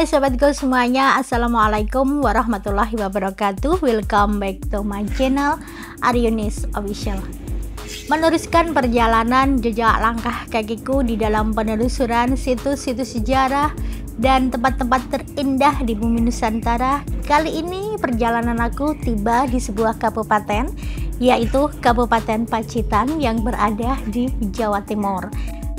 Hai sobatku semuanya, Assalamualaikum warahmatullahi wabarakatuh. Welcome back to my channel Aryunis Official. Meneruskan perjalanan jejak langkah kakiku di dalam penelusuran situs-situs sejarah dan tempat-tempat terindah di bumi Nusantara. Kali ini perjalanan aku tiba di sebuah kabupaten, yaitu Kabupaten Pacitan yang berada di Jawa Timur.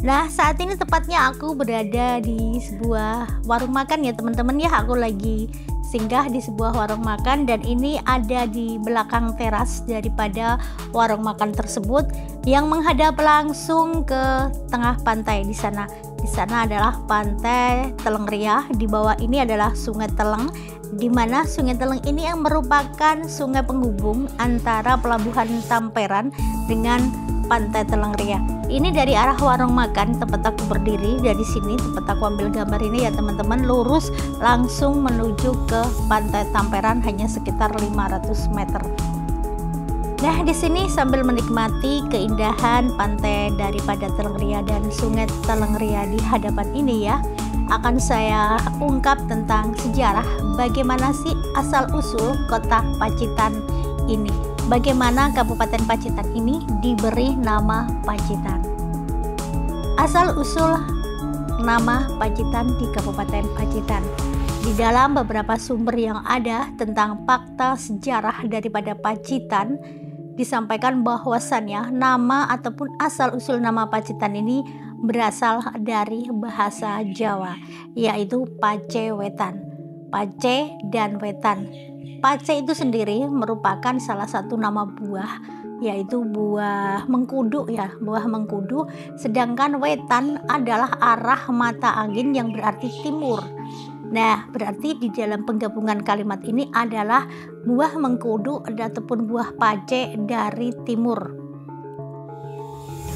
Nah, saat ini tepatnya aku berada di sebuah warung makan ya teman-teman ya. Aku lagi singgah di sebuah warung makan dan ini ada di belakang teras daripada warung makan tersebut yang menghadap langsung ke tengah pantai di sana. Di sana adalah Pantai Telengria, di bawah ini adalah Sungai Teleng, di mana Sungai Teleng ini yang merupakan sungai penghubung antara Pelabuhan Tamperan dengan Pantai Telengria. Ini dari arah warung makan tempat aku berdiri, dari sini tempat aku ambil gambar ini ya teman-teman, lurus langsung menuju ke Pantai Tamperan hanya sekitar 500 meter. Nah, di sini sambil menikmati keindahan pantai daripada Telengria dan Sungai Telengria di hadapan ini ya, akan saya ungkap tentang sejarah bagaimana sih asal-usul kota Pacitan ini. Bagaimana Kabupaten Pacitan ini diberi nama Pacitan. Asal-usul nama Pacitan di Kabupaten Pacitan. Di dalam beberapa sumber yang ada tentang fakta sejarah daripada Pacitan, disampaikan bahwasannya nama ataupun asal-usul nama Pacitan ini berasal dari bahasa Jawa, yaitu Pacewetan. Pace dan Wetan. Pace itu sendiri merupakan salah satu nama buah, yaitu buah mengkudu ya, buah mengkudu. Sedangkan wetan adalah arah mata angin yang berarti timur. Nah, berarti di dalam penggabungan kalimat ini adalah buah mengkudu ataupun buah pace dari timur.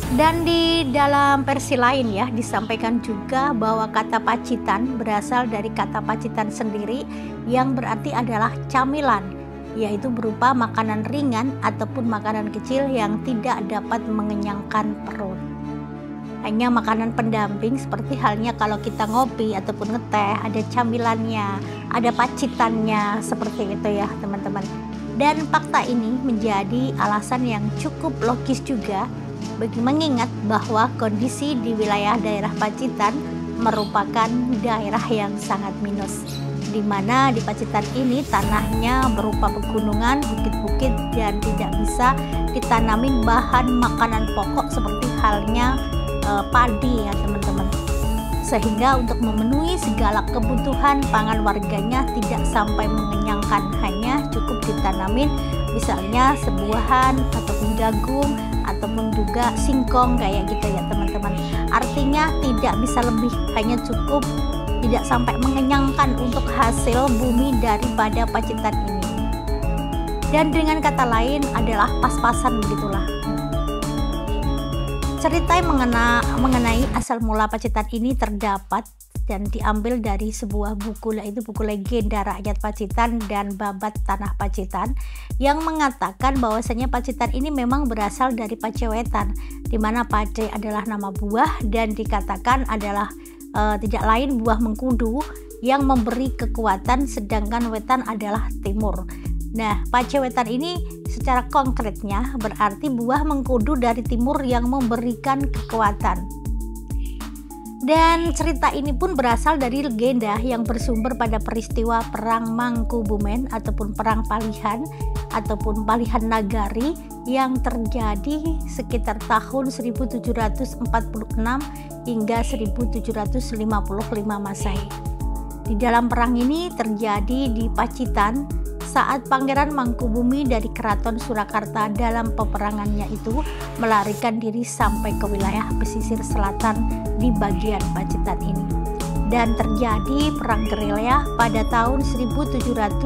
Dan di dalam versi lain ya, disampaikan juga bahwa kata Pacitan berasal dari kata Pacitan sendiri yang berarti adalah camilan, yaitu berupa makanan ringan ataupun makanan kecil yang tidak dapat mengenyangkan perut. Hanya makanan pendamping seperti halnya kalau kita ngopi ataupun ngeteh, ada camilannya, ada pacitannya, seperti itu ya teman-teman. Dan fakta ini menjadi alasan yang cukup logis juga bagi mengingat bahwa kondisi di wilayah daerah Pacitan merupakan daerah yang sangat minus, di mana di Pacitan ini tanahnya berupa pegunungan, bukit-bukit dan tidak bisa ditanamin bahan makanan pokok seperti halnya padi ya teman-teman. Sehingga untuk memenuhi segala kebutuhan pangan warganya tidak sampai mengenyangkan, hanya cukup ditanamin misalnya sebuahan ataupun jagung ataupun juga singkong kayak gitu ya teman-teman. Artinya tidak bisa lebih, hanya cukup, tidak sampai mengenyangkan untuk hasil bumi daripada Pacitan ini. Dan dengan kata lain adalah pas-pasan begitulah. Cerita mengenai asal mula Pacitan ini terdapat dan diambil dari sebuah buku, yaitu buku legenda rakyat Pacitan dan babat tanah Pacitan, yang mengatakan bahwasanya Pacitan ini memang berasal dari Pacewetan, di mana Pace adalah nama buah dan dikatakan adalah tidak lain buah mengkudu yang memberi kekuatan, sedangkan wetan adalah timur. Nah, Pacewetan ini secara konkretnya berarti buah mengkudu dari timur yang memberikan kekuatan. Dan cerita ini pun berasal dari legenda yang bersumber pada peristiwa Perang Mangkubumen ataupun Perang Palihan ataupun Palihan Nagari yang terjadi sekitar tahun 1746 hingga 1755 Masehi. Di dalam perang ini terjadi di Pacitan saat Pangeran Mangkubumi dari Keraton Surakarta dalam peperangannya itu melarikan diri sampai ke wilayah pesisir selatan di bagian Pacitan ini. Dan terjadi perang gerilya pada tahun 1747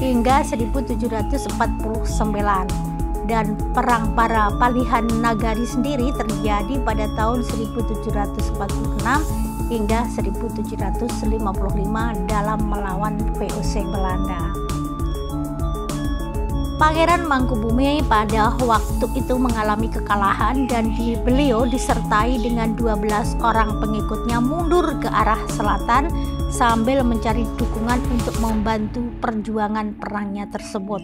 hingga 1749. Dan perang para Palihan Nagari sendiri terjadi pada tahun 1746 hingga 1755 dalam melawan VOC Belanda. Pangeran Mangkubumi pada waktu itu mengalami kekalahan dan beliau disertai dengan 12 orang pengikutnya mundur ke arah selatan sambil mencari dukungan untuk membantu perjuangan perangnya tersebut,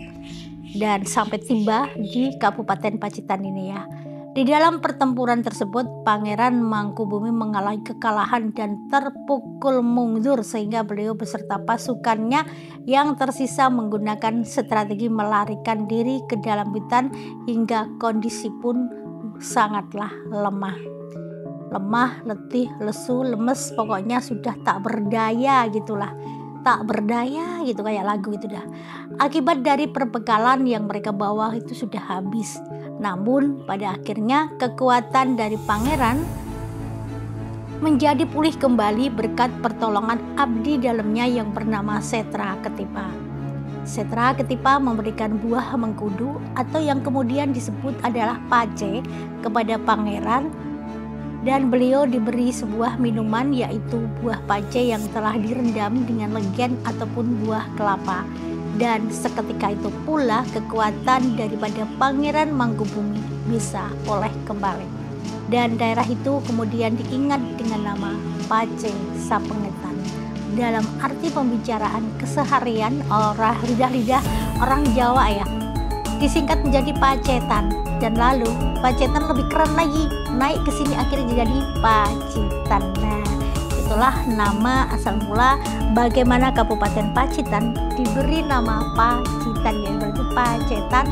dan sampai tiba di Kabupaten Pacitan ini ya. Di dalam pertempuran tersebut, Pangeran Mangkubumi mengalami kekalahan dan terpukul mundur sehingga beliau beserta pasukannya yang tersisa menggunakan strategi melarikan diri ke dalam hutan hingga kondisi pun sangatlah lemah, letih, lesu, lemes, pokoknya sudah tak berdaya gitulah. Tak berdaya gitu kayak lagu itu dah. Akibat dari perbekalan yang mereka bawa itu sudah habis. Namun pada akhirnya kekuatan dari pangeran menjadi pulih kembali berkat pertolongan abdi dalamnya yang bernama Setra Ketipa. Setra Ketipa memberikan buah mengkudu atau yang kemudian disebut adalah pace kepada pangeran, dan beliau diberi sebuah minuman yaitu buah pace yang telah direndam dengan legen ataupun buah kelapa. Dan seketika itu pula kekuatan daripada Pangeran Mangkubumi bisa pulih kembali. Dan daerah itu kemudian diingat dengan nama Pace Sapengetan. Dalam arti pembicaraan keseharian orang lidah-lidah orang Jawa ya, disingkat menjadi Pacetan. Dan lalu Pacetan lebih keren lagi, naik ke sini akhirnya jadi Pacitan. Nah, itulah nama asal mula bagaimana Kabupaten Pacitan diberi nama Pacitan, ya, berarti Pacetan,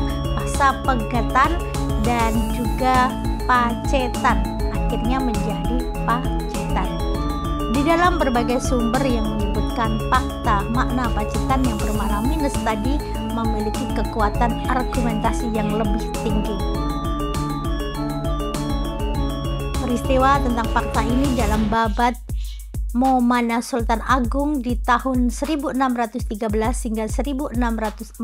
Sapengetan, dan juga Pacetan akhirnya menjadi Pacitan. Di dalam berbagai sumber yang menyebutkan fakta makna Pacitan yang bermakna minus tadi memiliki kekuatan argumentasi yang lebih tinggi. Peristiwa tentang fakta ini dalam babat Momana Sultan Agung di tahun 1613 hingga 1645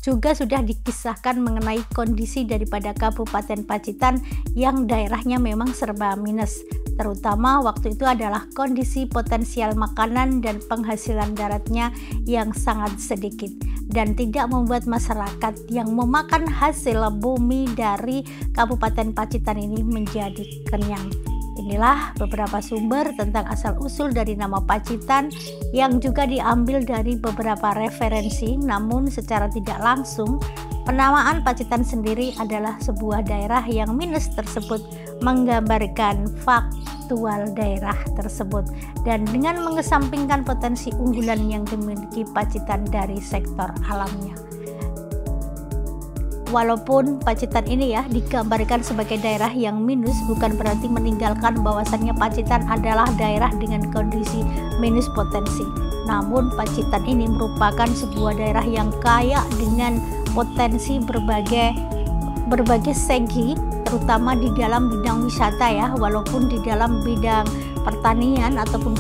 juga sudah dikisahkan mengenai kondisi daripada Kabupaten Pacitan yang daerahnya memang serba minus. Terutama waktu itu adalah kondisi potensial makanan dan penghasilan daratnya yang sangat sedikit dan tidak membuat masyarakat yang memakan hasil bumi dari Kabupaten Pacitan ini menjadi kenyang. Inilah beberapa sumber tentang asal-usul dari nama Pacitan yang juga diambil dari beberapa referensi, namun secara tidak langsung penamaan Pacitan sendiri adalah sebuah daerah yang minus tersebut menggambarkan faktual daerah tersebut dan dengan mengesampingkan potensi unggulan yang dimiliki Pacitan dari sektor alamnya. Walaupun Pacitan ini ya digambarkan sebagai daerah yang minus, bukan berarti meninggalkan bahwasannya Pacitan adalah daerah dengan kondisi minus potensi. Namun Pacitan ini merupakan sebuah daerah yang kaya dengan potensi berbagai segi, terutama di dalam bidang wisata ya. Walaupun di dalam bidang pertanian ataupun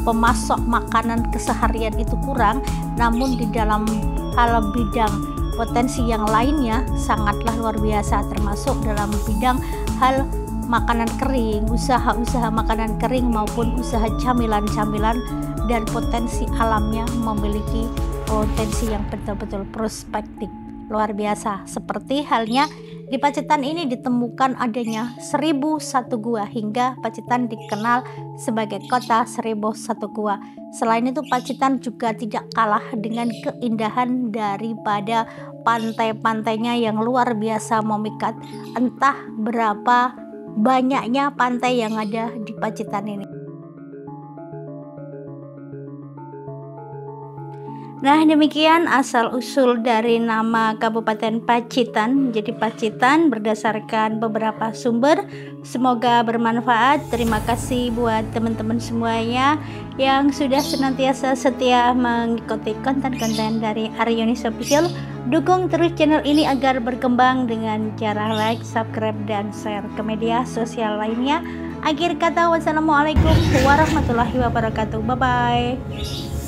pemasok makanan keseharian itu kurang, namun di dalam hal bidang potensi yang lainnya sangatlah luar biasa, termasuk dalam bidang hal makanan kering, usaha-usaha makanan kering maupun usaha camilan-camilan, dan potensi alamnya memiliki potensi yang betul-betul prospektif luar biasa. Seperti halnya di Pacitan ini ditemukan adanya 1001 gua hingga Pacitan dikenal sebagai kota 1001 gua. Selain itu Pacitan juga tidak kalah dengan keindahan daripada pantai-pantainya yang luar biasa memikat. Entah berapa banyaknya pantai yang ada di Pacitan ini. Nah, demikian asal-usul dari nama Kabupaten Pacitan. Jadi Pacitan berdasarkan beberapa sumber. Semoga bermanfaat. Terima kasih buat teman-teman semuanya yang sudah senantiasa setia mengikuti konten-konten dari Aryonis Official. Dukung terus channel ini agar berkembang dengan cara like, subscribe, dan share ke media sosial lainnya. Akhir kata, wassalamualaikum warahmatullahi wabarakatuh. Bye-bye.